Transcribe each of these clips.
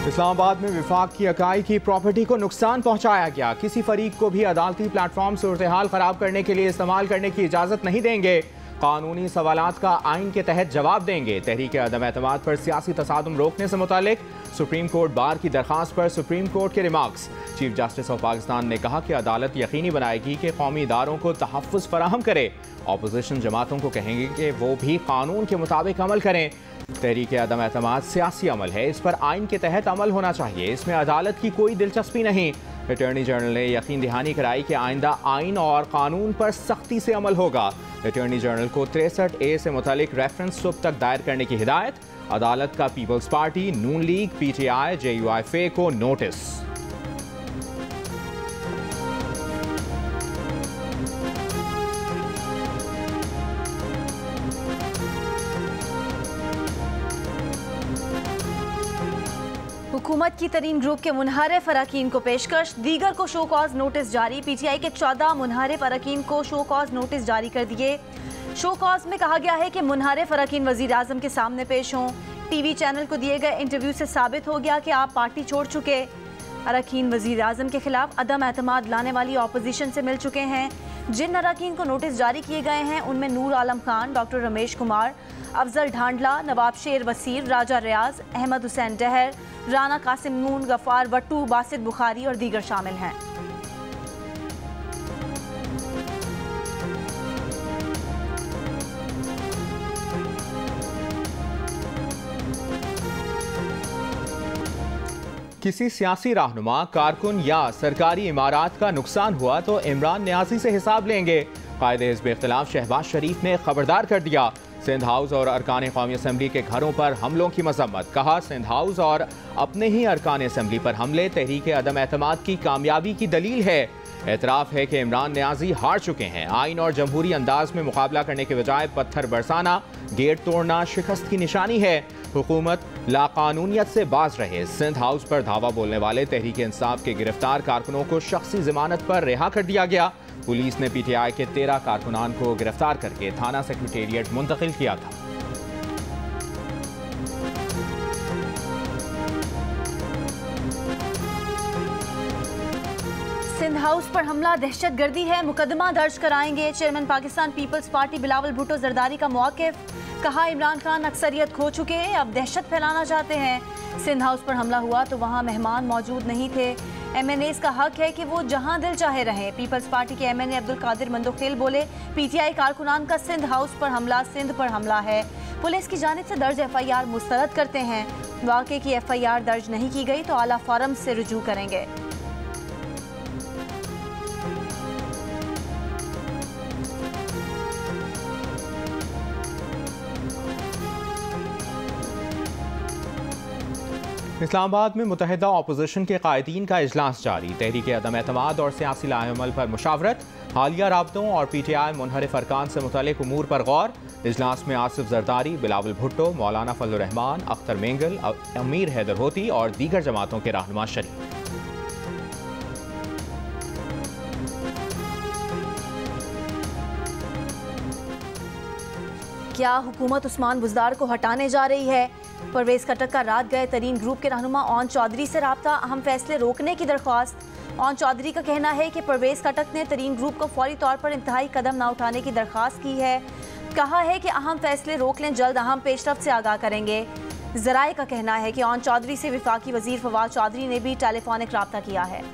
इस्लामाबाद में विफाक की इकाई की प्रॉपर्टी को नुकसान पहुंचाया गया। किसी फरीक को भी अदालती प्लेटफॉर्म सूरत हाल खराब करने के लिए इस्तेमाल करने की इजाजत नहीं देंगे। कानूनी सवालात का आइन के तहत जवाब देंगे। तहरीक अदम एतमाद पर सियासी तसादुम रोकने से मुतालिक सुप्रीम कोर्ट बार की दरखास्त पर सुप्रीम कोर्ट के remarks. Chief justice of Pakistan ने कहा कि अदालत यकीनी बनाएगी कि कौमी इदारों को तहफ़्फ़ुज़ फराहम करे। अपोजिशन जमातों को कहेंगे कि वो भी कानून के मुताबिक अमल करें। तहरीक अदम एतमाद सियासी अमल है, इस पर आइन के तहत अमल होना चाहिए, इसमें अदालत की कोई दिलचस्पी नहीं। अटॉर्नी जनरल ने यकीन दहानी कराई कि आइंदा आइन और कानून पर सख्ती से अमल होगा। अटॉर्नी जनरल को 63A से मुतालिक रेफरेंस सुबह तक दायर करने की हिदायत। अदालत का पीपल्स पार्टी, नून लीग, PTI, JUIFA को नोटिस। हुकूमत की तरीन ग्रुप के मुनहरिफ अरकान को पेशकश, दीगर को शो कॉज नोटिस जारी। PTI के 14 मुनहरिफ अरकान को शो कॉज नोटिस जारी कर दिए। शो कॉज में कहा गया है कि मुनहरिफ अरकान वज़ीर आज़म के सामने पेश हों। TV चैनल को दिए गए इंटरव्यू से साबित हो गया कि आप पार्टी छोड़ चुके। अरकान वज़ीर आज़म के खिलाफ अदम एतमाद लाने वाली अपोजिशन से मिल चुके हैं। जिन अरकान को नोटिस जारी किए गए हैं उनमें नूर आलम खान, डॉक्टर रमेश कुमार, अफजल ढांडला, नवाब शेर वसीर, राजा रियाज, अहमद हुसैन डहर, राना कासिम नून, गफ़ार वट्टू, बासित बुखारी और दीगर शामिल हैं। किसी सियासी रहनुमा, कारकुन या सरकारी इमारात का नुकसान हुआ तो इमरान न्याजी से हिसाब लेंगे। कायदे हिज़्ब इख्तिलाफ शहबाज शरीफ ने खबरदार कर दिया। सिंध हाउस और अरकान कौमी असम्बली के घरों पर हमलों की मजम्मत। कहा, सिंध हाउस और अपने ही अरकान असम्बली पर हमले तहरीक अदम एतमाद की कामयाबी की दलील है। एतराफ़ है कि इमरान न्याजी हार चुके हैं। आइन और जमहूरी अंदाज में मुकाबला करने के बजाय पत्थर बरसाना, गेट तोड़ना शिकस्त की निशानी है। हुकूमत लाकानूनियत से बाज रहे। सिंध हाउस पर धावा बोलने वाले तहरीक इंसाफ के गिरफ्तार कारकुनों को शख्सी जमानत पर रिहा कर दिया गया। पुलिस ने PTI के 13 कारकुनान को गिरफ्तार करके थाना सेक्रेटेरिएट मुंतकिल किया था। सिंध हाउस पर हमला दहशतगर्दी है, मुकदमा दर्ज कराएंगे। चेयरमैन पाकिस्तान पीपल्स पार्टी बिलावल भुट्टो जरदारी का मौक़िफ़। कहा, इमरान खान अक्सरियत खो चुके हैं, अब दहशत फैलाना चाहते हैं। सिंध हाउस पर हमला हुआ तो वहाँ मेहमान मौजूद नहीं थे। MNAs का हक है कि वो जहाँ दिल चाहे रहें। पीपल्स पार्टी के MNA अब्दुल कादिर मंदोखेल बोले, PTI कारकुनान का सिंध हाउस पर हमला सिंध पर हमला है। पुलिस की जानिब से दर्ज FIR मुस्तरद करते हैं। वाक़े की FIR दर्ज नहीं की गई तो आला फोरम से रुजू करेंगे। इस्लामाबाद में मुत्तहिदा अपोजिशन के कायदीन का इजलास जारी। तहरीक अदम एतमाद और सियासी लाएअमल पर मुशावरत। हालिया राबतों और PTI मुनहरिफ अरकान से मुतल्लिक उमूर पर गौर। इजलास में आसिफ जरदारी, बिलावल भुट्टो, मौलाना फजलुर रहमान, अख्तर मेंगल, अमीर हैदर होती और दीगर जमातों के रहनुमा शरीक। क्या हुकूमत उस्मान बुज़दार को हटाने जा रही है? परवेज़ खटक का रात गए तरीन ग्रुप के रहनुमा ओन चौधरी से राब्ता, अहम फैसले रोकने की दरख्वास्त। ओन चौधरी का कहना है कि परवेज़ खटक ने तरीन ग्रुप को फौरी तौर पर इंतहाई कदम न उठाने की दरख्वास्त की है। कहा है कि अहम फैसले रोक लें, जल्द अहम पेशरफ्त से आगाह करेंगे। ज़राए का कहना है कि ओन चौधरी से वफाकी वज़ीर फवाद चौधरी ने भी टेलीफोनिक राब्ता किया है।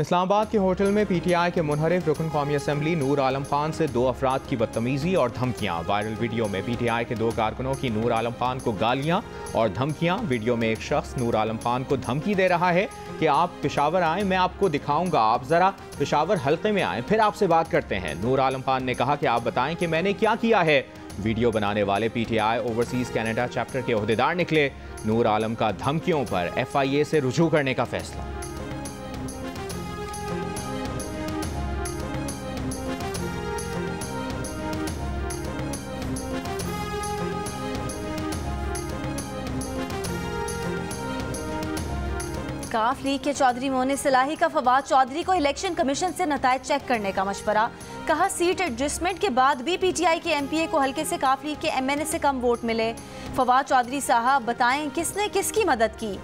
इस्लामाबाद के होटल में PTI के मुनहरिफ रुकन कौमी असम्बली नूर आलम खान से 2 अफराद की बदतमीजी और धमकियां। वायरल वीडियो में PTI के 2 कारकुनों की नूर आलम खान को गालियां और धमकियां। वीडियो में एक शख्स नूर आलम खान को धमकी दे रहा है कि आप पेशावर आएँ, मैं आपको दिखाऊंगा, आप ज़रा पेशावर हल्के में आएँ, फिर आपसे बात करते हैं। नूर आलम खान ने कहा कि आप बताएं कि मैंने क्या किया है। वीडियो बनाने वाले PTI ओवरसीज़ कैनेडा चैप्टर के ओहदेदार निकले। नूर आलम का धमकियों पर FIA से रुजू करने का फैसला। काफ लीग के चौधरी मोहन सलाही का फवाद चौधरी को इलेक्शन कमीशन से नतायज चेक करने का मशवरा। कहा सीट एडजस्टमेंट के बाद भी पीटीआई के एमपीए को हल्के से काफ लीग के एमएनए से कम वोट मिले। फवाद चौधरी साहब बताएं किसने किसकी मदद की।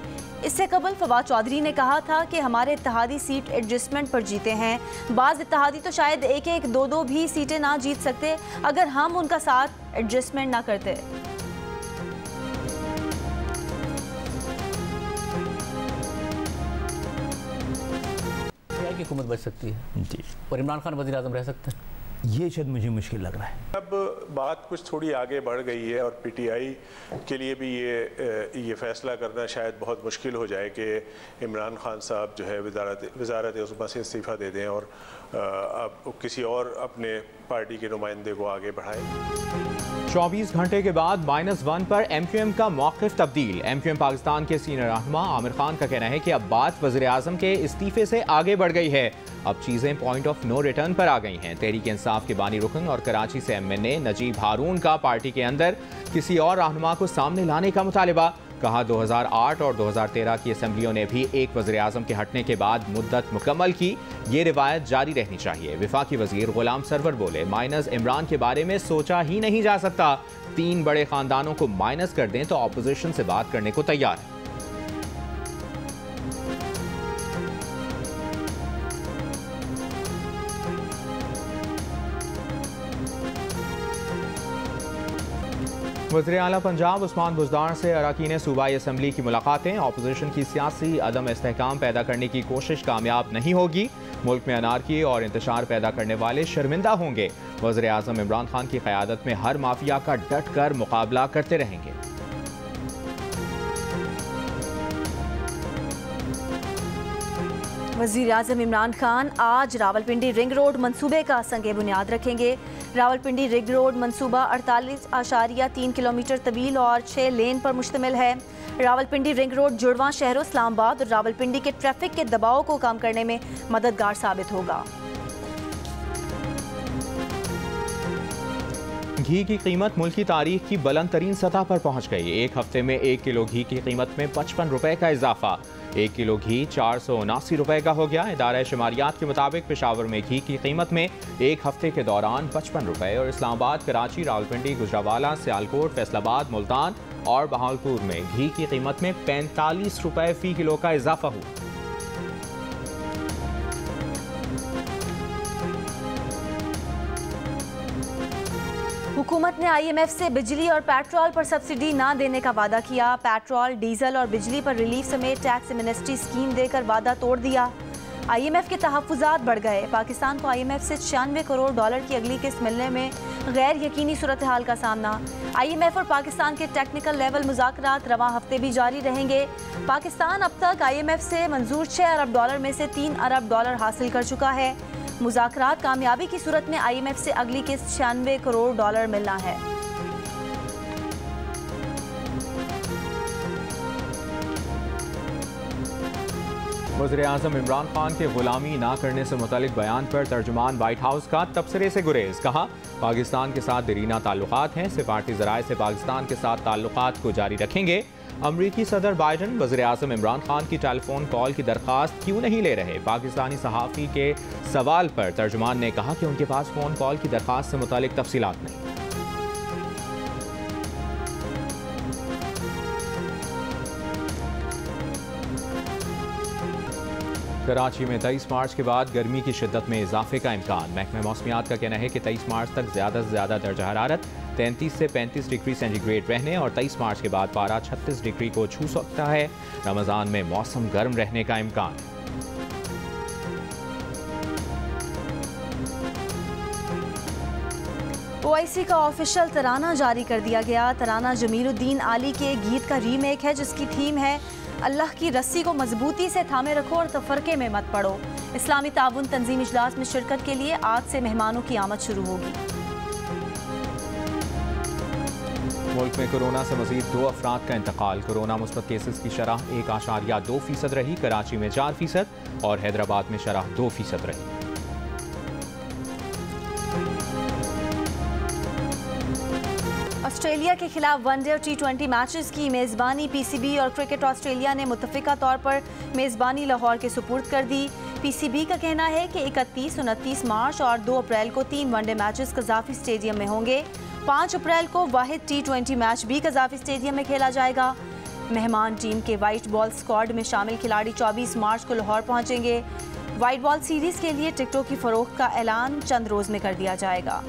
इससे कबल फवाद चौधरी ने कहा था कि हमारे इत्तेहादी सीट एडजस्टमेंट पर जीते हैं। बाज़ इत्तेहादी तो शायद एक एक दो दो भी सीटें ना जीत सकते अगर हम उनका साथ एडजस्टमेंट ना करते। की हुकूमत बच सकती है जी, और इमरान खान वज़ीर आज़म रह सकते हैं, ये शायद मुझे मुश्किल लग रहा है। अब बात कुछ थोड़ी आगे बढ़ गई है और पीटीआई के लिए भी ये फैसला करना शायद बहुत मुश्किल हो जाए कि इमरान खान साहब जो है वज़ारत उज़्मा से इस्तीफ़ा दे दें और अब किसी और अपने पार्टी के नुमाइंदे को आगे बढ़ाएं। 24 घंटे के बाद -1 पर एमक्यूएम का मौक़िफ़ तब्दील। एमक्यूएम पाकिस्तान के सीनियर रहनुमा आमिर खान का कहना है कि अब बात वज़ीर आज़म के इस्तीफे से आगे बढ़ गई है। अब चीज़ें पॉइंट ऑफ नो रिटर्न पर आ गई हैं। तहरीक इंसाफ के बानी रुकन और कराची से एमएनए नजीब हारून का पार्टी के अंदर किसी और रहनुमा को सामने लाने का मुतालिबा। कहा 2008 और 2013 की असेंबलियों ने भी एक वज़ीर आज़म के हटने के बाद मुद्दत मुकम्मल की। ये रिवायत जारी रहनी चाहिए। विफाकी वज़ीर गुलाम सरवर बोले माइनस इमरान के बारे में सोचा ही नहीं जा सकता। 3 बड़े ख़ानदानों को माइनस कर दें तो अपोजिशन से बात करने को तैयार है। वज़ीर आला पंजाब उस्मान बुज़दार से अरकान सूबाई असम्बली की मुलाकातें। अपोजिशन की सियासी अदम इस्तेहकाम पैदा करने की कोशिश कामयाब नहीं होगी। मुल्क में अनारकी और इंतशार पैदा करने वाले शर्मिंदा होंगे। वज़ीर आज़म इमरान खान की क़यादत में हर माफिया का डट कर मुकाबला करते रहेंगे। वज़ीर आज़म इमरान खान आज रावलपिंडी रिंग रोड मंसूबे का संगे बुनियाद रखेंगे। रावलपिंडी रिंग रोड मंसूबा 48.3 किलोमीटर तवील और 6 लेन पर मुश्तमिल है। रावलपिंडी रिंग रोड जुड़वां शहरों इस्लामाबाद और रावलपिंडी के ट्रैफिक के दबाव को कम करने में मददगार साबित होगा। घी की कीमत मुल्क की तारीख की बुलंद तरीन सतह पर पहुंच गई। एक हफ्ते में 1 किलो घी की कीमत में 55 रुपए का इजाफा। 1 किलो घी 479 रुपए का हो गया। इदारा शुमारियात के मुताबिक पेशावर में घी की कीमत में एक हफ्ते के दौरान 55 रुपए और इस्लामाबाद, कराची, रावलपिंडी, गुजरावाला, सियालकोट, फैसलाबाद, मुल्तान और बहावलपुर में घी की कीमत में 45 रुपए फी किलो का इजाफा हुआ। हुकूमत ने IMF से बिजली और पेट्रोल पर सब्सिडी ना देने का वादा किया। पेट्रोल, डीजल और बिजली पर रिलीफ समेत टैक्स एमनेस्टी स्कीम देकर वादा तोड़ दिया। IMF के तहफ़्फ़ुज़ात बढ़ गए। पाकिस्तान को IMF से 96 करोड़ डॉलर की अगली किस्त मिलने में गैर यकीनी सूरत हाल का सामना। IMF और पाकिस्तान के टेक्निकल लेवल मुज़ाकरात रवां हफ्ते भी जारी रहेंगे। पाकिस्तान अब तक IMF से मंजूर 6 अरब डॉलर में से 3 अरब डॉलर हासिल कर चुका है। मुज़ाकरात कामयाबी की सूरत में IMF से अगली किस्त 96 करोड़ डॉलर मिलना है। वज़ीर आज़म इमरान खान के गुलामी ना करने से मुतालिक बयान पर तर्जुमान वाइट हाउस का तबसरे से गुरेज। कहा पाकिस्तान के साथ दरीना ताल्लुकात हैं, सिफारती ज़राए से पाकिस्तान के साथ ताल्लुकात को जारी रखेंगे। अमरीकी सदर बाइडन वज़ीर आज़म इमरान खान की टेलीफोन कॉल की दरख्वास्त क्यों नहीं ले रहे। पाकिस्तानी सहाफ़ी के सवाल पर तर्जुमान ने कहा कि उनके पास फ़ोन कॉल की दरख्वास्त से मुतालिक तफसीलात नहीं। कराची में 23 मार्च के बाद गर्मी की शिद्दत में इजाफे का इम्कान। महकमा मौसमियात का कहना है कि 23 मार्च तक ज़्यादा से ज़्यादा दर्जा हरारत 33 से 35 डिग्री सेंटीग्रेड रहने और 23 मार्च के बाद पारा 36 डिग्री को छू सकता है। रमज़ान में मौसम गर्म रहने का इम्कान। OIC का ऑफिशियल तराना जारी कर दिया गया। तराना जमीलुद्दीन आली के गीत का रीमेक है जिसकी थीम है अल्लाह की रस्सी को मजबूती से थामे रखो और तफरके में मत पड़ो। इस्लामी ताउन तंजीम इजलास में शिरकत के लिए आज से मेहमानों की आमद शुरू होगी। मुल्क में कोरोना से मजीद 2 अफराद का इंतकाल। कोरोना मुस्बत केसेस की शरह 1.2% रही। कराची में 4% और हैदराबाद में शरह 2% रही। ऑस्ट्रेलिया के खिलाफ वनडे और T20 मैचेस की मेज़बानी पीसीबी और क्रिकेट ऑस्ट्रेलिया ने मुत्तफ़िका तौर पर मेज़बानी लाहौर के सुपुर्द कर दी। पीसीबी का कहना है कि 31, 29 मार्च और 2 अप्रैल को 3 वनडे मैचेस कज़ाफ़ी स्टेडियम में होंगे। 5 अप्रैल को वाहिद T20 मैच भी कज़ाफ़ी स्टेडियम में खेला जाएगा। मेहमान टीम के वाइट बॉल स्क्वाड में शामिल खिलाड़ी 24 मार्च को लाहौर पहुंचेंगे। वाइट बॉल सीरीज़ के लिए टिकटों की फ़रोख्त का ऐलान चंद रोज़ में कर दिया जाएगा।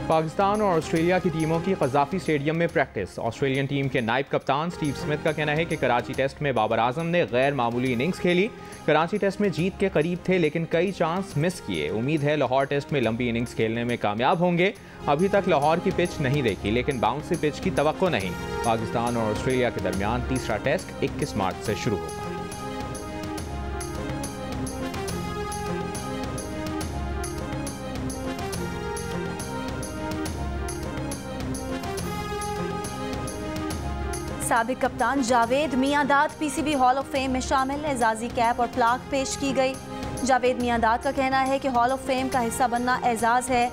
पाकिस्तान और ऑस्ट्रेलिया की टीमों की कज़ाफ़ी स्टेडियम में प्रैक्टिस। ऑस्ट्रेलियन टीम के नायब कप्तान स्टीव स्मिथ का कहना है कि कराची टेस्ट में बाबर आजम ने गैर मामूली इनिंग्स खेली। कराची टेस्ट में जीत के करीब थे लेकिन कई चांस मिस किए। उम्मीद है लाहौर टेस्ट में लंबी इनिंग्स खेलने में कामयाब होंगे। अभी तक लाहौर की पिच नहीं देखी लेकिन बाउंसी पिच की तवक्को नहीं। पाकिस्तान और ऑस्ट्रेलिया के दरमियान तीसरा टेस्ट 21 मार्च से शुरू होगा। साबिक कप्तान Javed Miandad PCB hall of fame में शामिल। एजाजी कैप और प्लाक पेश की गई। जावेद मियांदाद का कहना है कि हॉल ऑफ फेम का हिस्सा बनना एजाज़ है।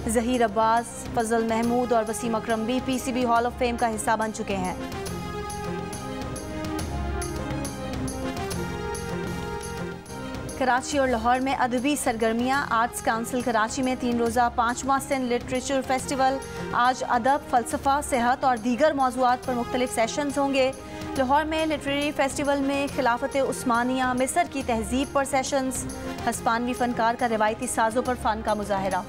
ज़हीर अब्बास, फजल महमूद और वसीम अकरम भी पीसीबी हॉल ऑफ फेम का हिस्सा बन चुके हैं। कराची और लाहौर में अदबी सरगर्मियाँ। आर्ट्स काउंसिल कराची में 3 रोज़ा 5वां सिंध लिटरेचर फेस्टिवल। आज अदब, फ़लसफ़ा, सेहत और दीगर मौज़ूआत पर मुख्तलिफ सेशंस होंगे। लाहौर में लिटरेरी फेस्टिवल में खिलाफत उस्मानिया, मिस्र की तहज़ीब पर सेशंस। हस्पानवी फ़नकार का रिवायती साज़ों पर फ़न का मुज़ाहरा।